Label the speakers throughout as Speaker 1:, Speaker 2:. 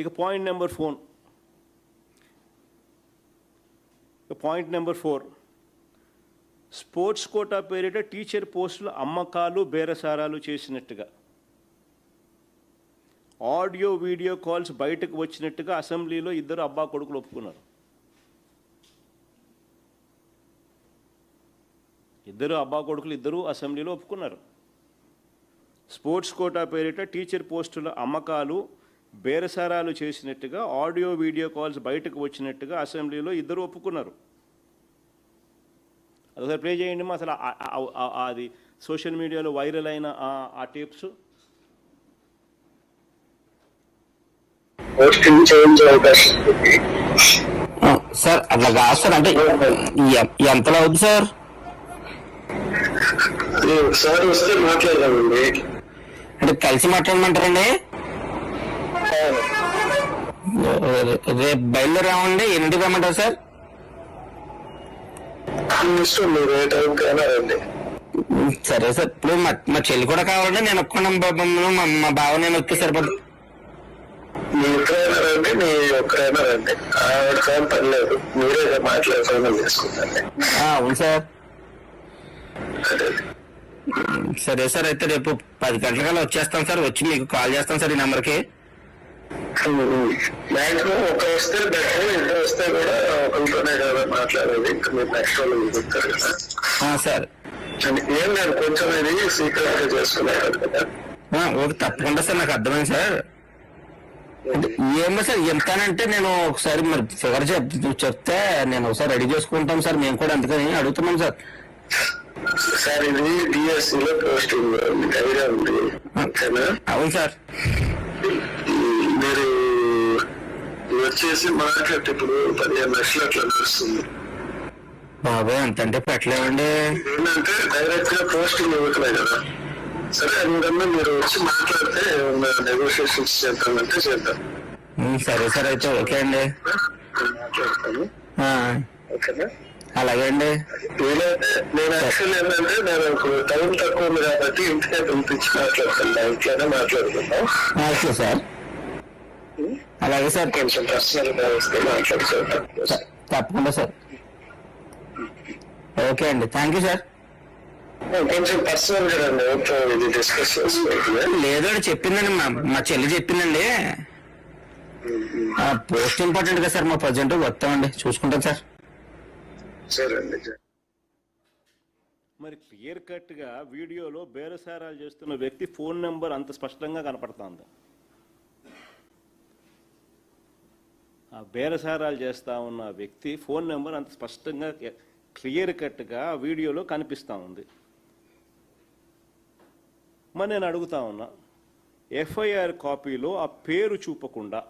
Speaker 1: ఇక point number 4 sports quota పేరిట teacher పోస్టుల అమ్మకాలు బేరసారాలు చేసినట్టుగా ఆడియో వీడియో కాల్స్ బయటకు వచ్చినట్టుగా అసెంబ్లీలో ఇద్దరు అబ్బా కొడుకులు ఒప్పుకున్నారు. ఇద్దరు అసెంబ్లీలో ఒప్పుకున్నారు. స్పోర్ట్స్ కోటా పేరిట టీచర్ పోస్టుల అమ్మకాలు బేరసారాలు చేసినట్టుగా ఆడియో వీడియో కాల్స్ బయటకు వచ్చినట్టుగా అసెంబ్లీలో ఇద్దరు ఒప్పుకున్నారు. అదొకసారి ప్లే చేయండి మా. అసలు అది సోషల్ మీడియాలో వైరల్ అయిన ఆ టేప్స్.
Speaker 2: సార్ అట్లా కాదు సార్, అంటే ఎంతలో అవుతుంది సార్?
Speaker 3: ఒకసారి వస్తే మాట్లాడదామండి.
Speaker 2: అంటే కలిసి మాట్లాడమంటారండి? రేపు బయలుదేరామండి. ఎన్నింటికి రమ్మంటారు సార్?
Speaker 3: ఇష్టం, మీరు ఏ టైంకి అయినా రండి.
Speaker 2: సరే సార్. ఇప్పుడు మా చెల్లి కూడా కావాలండి. నేను ఒక్కడం మా బావ నేను వస్తే సరిపడు.
Speaker 3: మీ ఒక్కరైనా రండి, మీ ఒక్కరైనా రండి. ఆవిడతో పర్లేదు, మీరే మాట్లాడుకోవడం చేసుకుంటాను.
Speaker 2: అవును సార్. సరే సార్, అయితే రేపు 10 గంటలకల్లా వచ్చేస్తాం సార్. వచ్చి మీకు కాల్ చేస్తాం సార్ ఈ నెంబర్కి.
Speaker 3: మాక్సిమం ఒక వస్తే బెటర్, ఇద్దరు వస్తే కూడా ఒకరితోనే కదా మాట్లాడేది. ఇంకా మీరు నెక్స్ట్ వాళ్ళు చెప్తారు కదా
Speaker 2: సార్.
Speaker 3: ఏం లేదు, కొంచెం ఇది సీక్రెట్ గా చేసుకున్నారు కదా.
Speaker 2: ఓకే, తప్పకుండా సార్. నాకు అర్థమైంది సార్. ఏమో సార్, ఎంతనంటే నేను ఒకసారి మరి ఫిగర్ చెప్తే నేను ఒకసారి రెడీ చేసుకుంటాం సార్. మేము కూడా అందుకని అడుగుతున్నాం సార్.
Speaker 3: సార్ ఇది డిఎస్సీలో పోస్టింగ్ ఐడియా ఉంది.
Speaker 2: అవును సార్.
Speaker 3: మీరు వచ్చేసి మార్కెట్ ఇప్పుడు 15 లక్షలు అట్లా నడుస్తుంది.
Speaker 2: బాబాయ్ అంతంటే పెట్టలేమండి.
Speaker 3: ఏంటంటే డైరెక్ట్ గా పోస్టింగ్ ఇవ్వట్లేదు కదా. సరే, అందుకన్నా మీరు వచ్చి మాట్లాడితే నెగోషియేషన్స్ చేద్దామంటే చేద్దాం.
Speaker 2: సరే సార్, అయితే ఓకే అండి.
Speaker 3: మాట్లాడతాను. ఓకేనా?
Speaker 2: అలాగే అండి.
Speaker 3: నేను యాక్చువల్ ఏంటంటే నేను టైం తక్కువ ఉంది కాబట్టి ఇంటికే పిలిపించి మాట్లాడతాను. ఇంట్లోనే మాట్లాడుకుందాం.
Speaker 2: Okay sir. అలాగే సార్.
Speaker 3: కొంచెం పర్సనల్ గా వస్తే మాట్లాడుకుంటాం.
Speaker 2: తప్పకుండా సార్. ఓకే అండి, థ్యాంక్ యూ సార్.
Speaker 3: కొంచెం పర్సనల్ గా ఇది డిస్కస్ చేసుకోవాలి.
Speaker 2: లేదండి, చెప్పిందండి మా చెల్లి చెప్పిందండి. పోస్ట్ ఇంపార్టెంట్ కదా సార్. మా ప్రజెంట్ వస్తామండి, చూసుకుంటాం సార్.
Speaker 1: మరి క్లియర్ కట్గా వీడియోలో బేరసారాలు చేస్తున్న వ్యక్తి ఫోన్ నెంబర్ అంత స్పష్టంగా కనపడుతుంది. ఆ బేరసారాలు చేస్తూ ఉన్న వ్యక్తి ఫోన్ నెంబర్ అంత స్పష్టంగా క్లియర్ కట్గా వీడియోలో కనిపిస్తూ ఉంది. మరి నేను అడుగుతా ఉన్నా, ఎఫ్ఐఆర్ కాపీలో ఆ పేరు చూపకుండా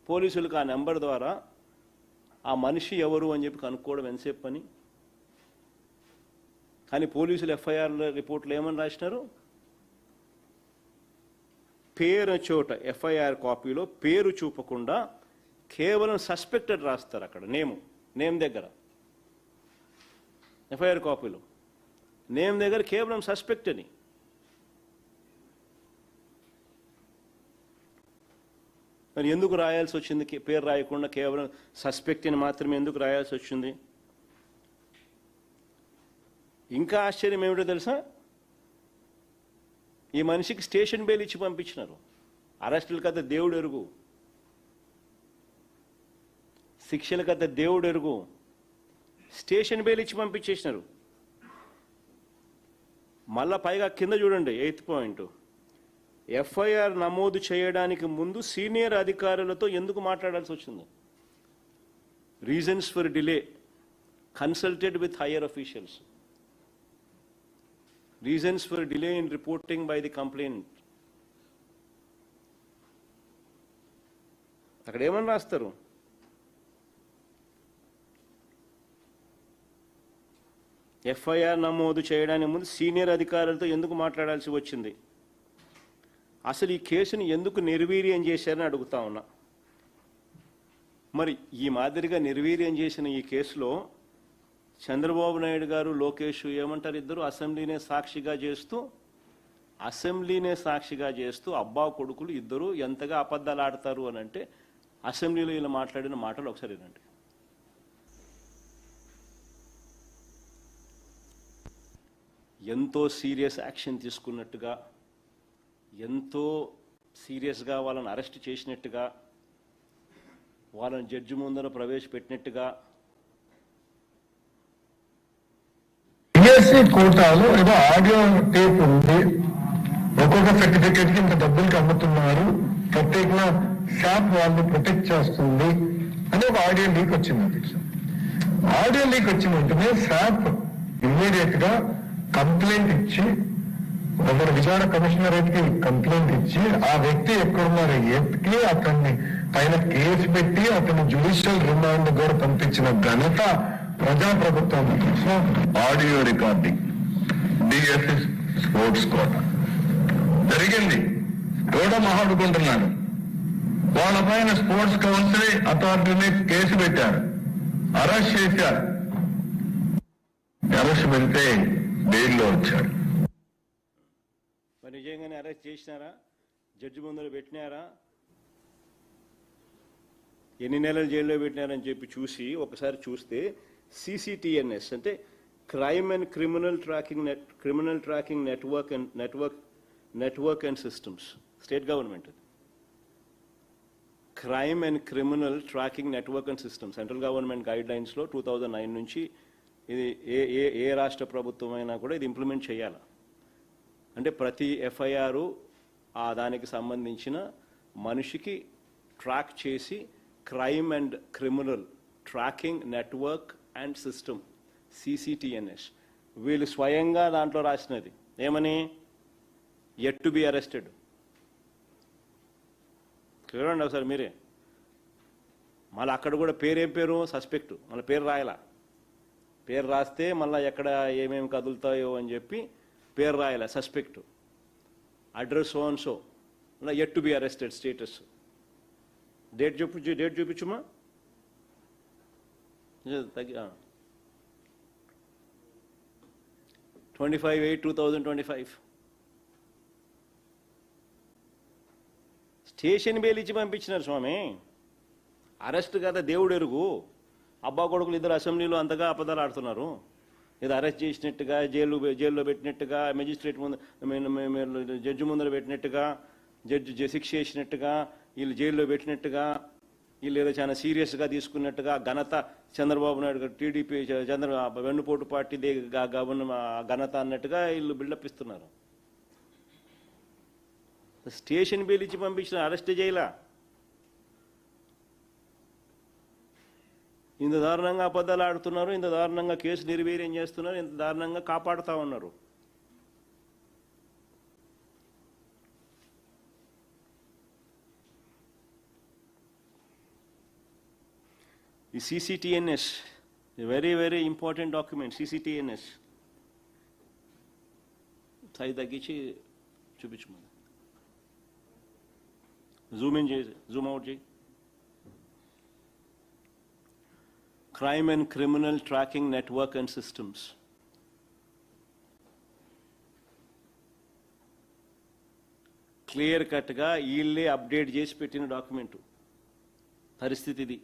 Speaker 1: పోలీసులకు ఆ నెంబర్ ద్వారా ఆ మనిషి ఎవరు అని చెప్పి కనుక్కోవడం ఎంతసేపు పని? కానీ పోలీసులు ఎఫ్ఐఆర్ రిపోర్ట్లు ఏమని రాసినారు? పేరు చోట ఎఫ్ఐఆర్ కాపీలో పేరు చూపకుండా కేవలం సస్పెక్టెడ్ రాస్తారు. అక్కడ నేమ్ దగ్గర ఎఫ్ఐఆర్ కాపీలో నేమ్ దగ్గర కేవలం సస్పెక్ట్ అని. మరి ఎందుకు రాయాల్సి వచ్చింది? పేరు రాయకుండా కేవలం సస్పెక్ట్ అని మాత్రమే ఎందుకు రాయాల్సి వచ్చింది? ఇంకా ఆశ్చర్యం ఏమిటో తెలుసా? ఈ మనిషికి స్టేషన్ బెయిల్ ఇచ్చి పంపించినారు. అరెస్టుల కథ దేవుడు ఎరుగు, శిక్షల కథ దేవుడు ఎరుగు. స్టేషన్ బెయిల్ ఇచ్చి పంపించేసినారు. మళ్ళా పైగా కింద చూడండి, 8th పాయింట్, ఎఫ్ఐఆర్ నమోదు చేయడానికి ముందు సీనియర్ అధికారులతో ఎందుకు మాట్లాడాల్సి వచ్చింది? Reasons for delay, consulted with higher officials. Reasons for delay in reporting by the complainant. అక్కడ ఏమని రాస్తారు? ఎఫ్ఐఆర్ నమోదు చేయడానికి ముందు సీనియర్ అధికారులతో ఎందుకు మాట్లాడాల్సి వచ్చింది? అసలు ఈ కేసుని ఎందుకు నిర్వీర్యం చేశారని అడుగుతా ఉన్నా. మరి ఈ మాదిరిగా నిర్వీర్యం చేసిన ఈ కేసులో చంద్రబాబు నాయుడు గారు, లోకేష్ ఏమంటారు? ఇద్దరు అసెంబ్లీనే సాక్షిగా చేస్తూ అసెంబ్లీనే సాక్షిగా చేస్తూ అబ్బా కొడుకులు ఇద్దరు ఎంతగా అబద్ధాలు ఆడతారు అని అంటే అసెంబ్లీలో ఇలా మాట్లాడిన మాటలు ఒకసారి వినండి. ఎంతో సీరియస్ యాక్షన్ తీసుకున్నట్టుగా, ఎంతో సీరియస్గా వాళ్ళని అరెస్ట్ చేసినట్టుగా, వాళ్ళని జడ్జి ముందర ప్రవేశపెట్టినట్టుగా
Speaker 4: బిఎస్సి కోటాలో ఏదో ఆడియో టేప్ ఉంది, ఒక్కొక్క సర్టిఫికేట్ కి ఇంత డబ్బులకి అమ్ముతున్నారు, ప్రత్యేకంగా షాప్ వాళ్ళు ప్రొటెక్ట్ చేస్తుంది అని ఒక ఆడియో లీక్ వచ్చింది. అధ్యక్ష, ఆడియో లీక్ వచ్చిన వెంటనే షాప్ ఇమ్మీడియట్ గా కంప్లైంట్ ఇచ్చి, ఒకరు విచారణ కమిషనరేట్ కి కంప్లైంట్ ఇచ్చి, ఆ వ్యక్తి ఎక్కడున్నారో ఎత్తికి అతన్ని పైన కేసు పెట్టి అతన్ని జ్యుడిషియల్ రిమాండ్ కూడా పంపించిన ఘనత ప్రజాప్రభుత్వం. Audio recording DSC sports quota జరిగింది, కూడా మాట్లాడుకుంటున్నాను. వాళ్ళ పైన స్పోర్ట్స్ కౌన్సిల్ అథారిటీని కేసు పెట్టారు, అరెస్ట్ చేశారు. అరెస్ట్ పెడితే బెయిల్లో వచ్చారు.
Speaker 1: మరి నిజంగానే అరెస్ట్ చేసినారా? జడ్జి ముందర పెట్టినారా? ఎన్ని నెలలు జైల్లో పెట్టినారని చెప్పి చూసి ఒకసారి చూస్తే సిసిటిఎన్ఎస్ అంటే crime and criminal tracking network and systems, state government. Crime and criminal tracking network and system central government guide లైన్స్లో 2009 నుంచి ఇది ఏ రాష్ట్ర ప్రభుత్వం అయినా కూడా ఇది ఇంప్లిమెంట్ చేయాలి. అంటే ప్రతి ఎఫ్ఐఆర్ దానికి సంబంధించిన మనిషికి ట్రాక్ చేసి crime and criminal tracking network and system CCTNS వీళ్ళు స్వయంగా దాంట్లో రాసినది ఏమని, యెట్ టు బి అరెస్టెడ్. చూడండి ఒకసారి మీరే. మళ్ళీ అక్కడ కూడా పేరేం పేరు, సస్పెక్ట్, మళ్ళీ పేరు రాయాల. పేరు రాస్తే మళ్ళీ ఎక్కడ ఏమేమి కదులుతాయో అని చెప్పి పేరు రాయాల, suspect, address so and so, మళ్ళీ yet to be arrested status. Date చూపించుమా. 25/8/2025 స్టేషన్ బెయిల్ ఇచ్చి పంపించినారు స్వామి. అరెస్ట్ కదా దేవుడు ఎరుగు. అబ్బా కొడుకులు ఇద్దరు అసెంబ్లీలో అంతగా అబద్ధాలు ఆడుతున్నారు. ఇది అరెస్ట్ చేసినట్టుగా, జైల్లో పెట్టినట్టుగా, మెజిస్ట్రేట్ ముందు జడ్జి ముందర పెట్టినట్టుగా, జడ్జి శిక్ష చేసినట్టుగా, వీళ్ళు జైల్లో పెట్టినట్టుగా, వీళ్ళు ఏదో చాలా సీరియస్గా తీసుకున్నట్టుగా ఘనత చంద్రబాబు నాయుడు గారు టీడీపీ వెన్నుపోటు పార్టీ ఘనత అన్నట్టుగా వీళ్ళు బిల్డప్ ఇస్తున్నారు. స్టేషన్ బెయిల్ ఇచ్చి పంపించిన, అరెస్ట్ చేయలా. ఇంత దారుణంగా అబద్ధాలు ఆడుతున్నారు, ఇంత దారుణంగా కేసు నిర్వీర్యం చేస్తున్నారు, ఇంత దారుణంగా కాపాడుతూ ఉన్నారు. ఈ CCTNS very very important document. CCTNS size తగ్గించి చూపించమని, జూమ్ ఇన్ చేసి జూమ్ అవుట్ చేయి. Crime and criminal tracking network and systems. Clear కట్గా వీళ్ళే అప్డేట్ చేసి పెట్టిన డాక్యుమెంటు. పరిస్థితి ఇది.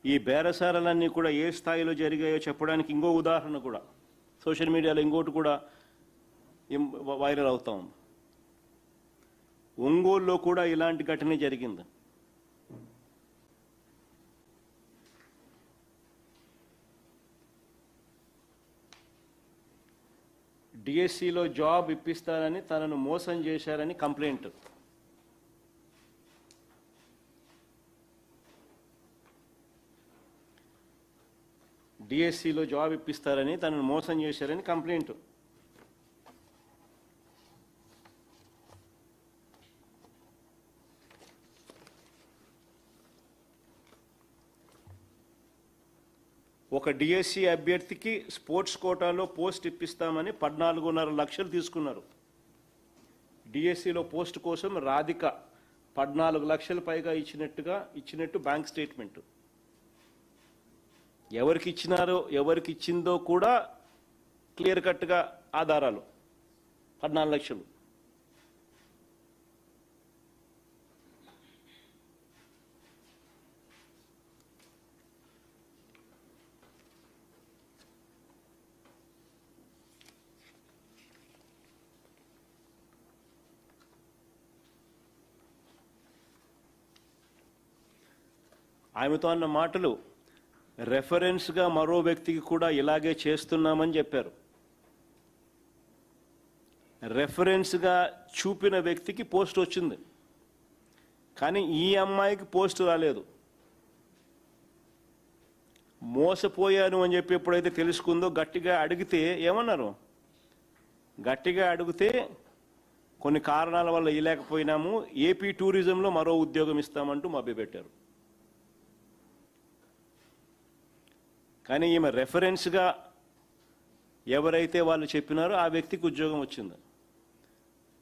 Speaker 1: ఈ బేరసారాలన్నీ కూడా ఏ స్థాయిలో జరిగాయో చెప్పడానికి ఇంకో ఉదాహరణ కూడా సోషల్ మీడియాలో ఇంకోటి కూడా వైరల్ అవుతా ఉంది. ఒంగోలులో కూడా ఇలాంటి ఘటన జరిగింది. డిఎస్సిలో జాబ్ ఇప్పిస్తారని తనను మోసం చేశారని కంప్లైంట్. డిఎస్సిలో జాబ్ ఇప్పిస్తారని తనను మోసం చేశారని కంప్లైంట్. ఒక డిఎస్సి అభ్యర్థికి స్పోర్ట్స్ కోటాలో పోస్ట్ ఇప్పిస్తామని 14.5 లక్షలు తీసుకున్నారు. డిఎస్సిలో పోస్ట్ కోసం రాధిక 14 లక్షల పైగా ఇచ్చినట్టు బ్యాంక్ స్టేట్మెంట్. ఎవరికి ఇచ్చినారో ఎవరికి ఇచ్చిందో కూడా క్లియర్ కట్గా ఆధారాలు 14 లక్షలు. ఆమెతో అన్న మాటలు రెఫరెన్స్గా మరో వ్యక్తికి కూడా ఇలాగే చేస్తున్నామని చెప్పారు. రెఫరెన్స్గా చూపిన వ్యక్తికి పోస్ట్ వచ్చింది, కానీ ఈ అమ్మాయికి పోస్ట్ రాలేదు. మోసపోయాను అని చెప్పి ఎప్పుడైతే తెలుసుకుందో గట్టిగా అడిగితే ఏమన్నారు? గట్టిగా అడిగితే కొన్ని కారణాల వల్ల ఇవ్వలేకపోయినాము, ఏపీ టూరిజంలో మరో ఉద్యోగం ఇస్తామంటూ మభ్యపెట్టారు. కానీ ఈమె రెఫరెన్స్గా ఎవరైతే వాళ్ళు చెప్పినారో ఆ వ్యక్తికి ఉద్యోగం వచ్చింది.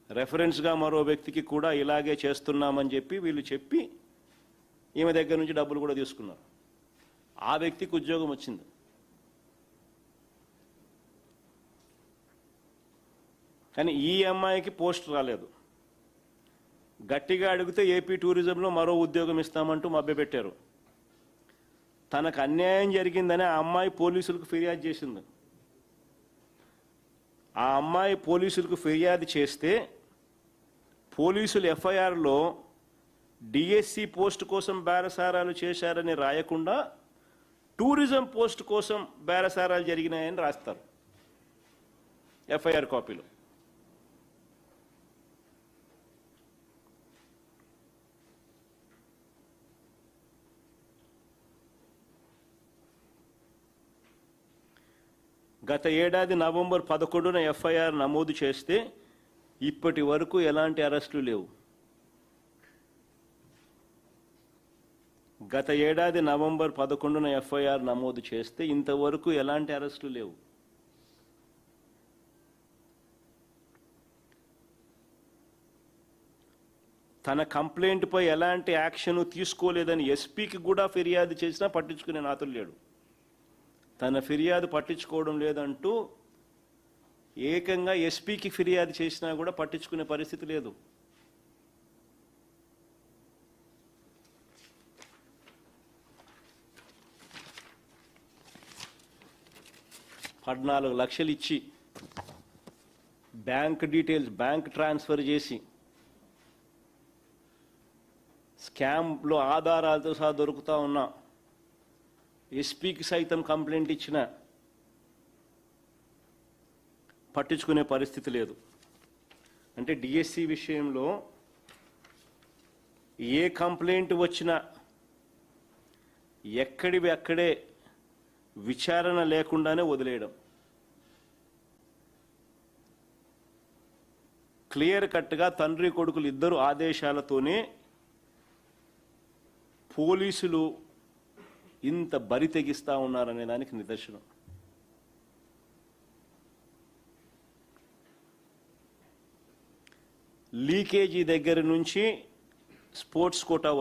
Speaker 1: రెఫరెన్స్గా మరో వ్యక్తికి కూడా ఇలాగే చేస్తున్నామని చెప్పి వీళ్ళు చెప్పి ఈమె దగ్గర నుంచి డబ్బులు కూడా తీసుకున్నారు. ఆ వ్యక్తికి ఉద్యోగం వచ్చింది. కానీ ఈ అమ్మాయికి పోస్ట్ రాలేదు. గట్టిగా అడిగితే ఏపీ టూరిజంలో మరో ఉద్యోగం ఇస్తామంటూ మభ్యపెట్టారు. తనకు అన్యాయం జరిగిందని ఆ అమ్మాయి పోలీసులకు ఫిర్యాదు చేసింది. ఆ అమ్మాయి పోలీసులకు ఫిర్యాదు చేస్తే పోలీసులు ఎఫ్ఐఆర్లో డిఎస్సి పోస్ట్ కోసం బేరసారాలు చేశారని రాయకుండా టూరిజం పోస్ట్ కోసం బేరసారాలు జరిగినాయని రాస్తారు ఎఫ్ఐఆర్ కాపీలో. గత ఏడాది నవంబర్ 11న ఎఫ్ఐఆర్ నమోదు చేస్తే ఇప్పటి వరకు ఎలాంటి అరెస్టులు లేవు. గత ఏడాది నవంబర్ 11న ఎఫ్ఐఆర్ నమోదు చేస్తే ఇంతవరకు ఎలాంటి అరెస్టులు లేవు. తన కంప్లైంట్పై ఎలాంటి యాక్షన్ తీసుకోలేదని ఎస్పీకి కూడా ఫిర్యాదు చేసినా పట్టించుకునే నాతులు లేడు. తన ఫిర్యాదు పట్టించుకోవడం లేదంటూ ఏకంగా ఎస్పీకి ఫిర్యాదు చేసినా కూడా పట్టించుకునే పరిస్థితి లేదు. $14 లక్షలు ఇచ్చి బ్యాంక్ డీటెయిల్స్ బ్యాంక్ ట్రాన్స్ఫర్ చేసి స్కామ్లో ఆధారాలతో సహా దొరుకుతా ఉన్నా ఎస్పీకి సైతం కంప్లైంట్ ఇచ్చిన పట్టించుకునే పరిస్థితి లేదు. అంటే డిఎస్సి విషయంలో ఏ కంప్లైంట్ వచ్చినా ఎక్కడివి అక్కడే విచారణ లేకుండానే వదిలేయడం. క్లియర్ కట్గా తండ్రి కొడుకులు ఇద్దరు ఆదేశాలతోనే పోలీసులు ఇంత బరి తెగిస్తా ఉన్నారనే దానికి నిదర్శనం. లీకేజీ దగ్గర నుంచి స్పోర్ట్స్ కోటా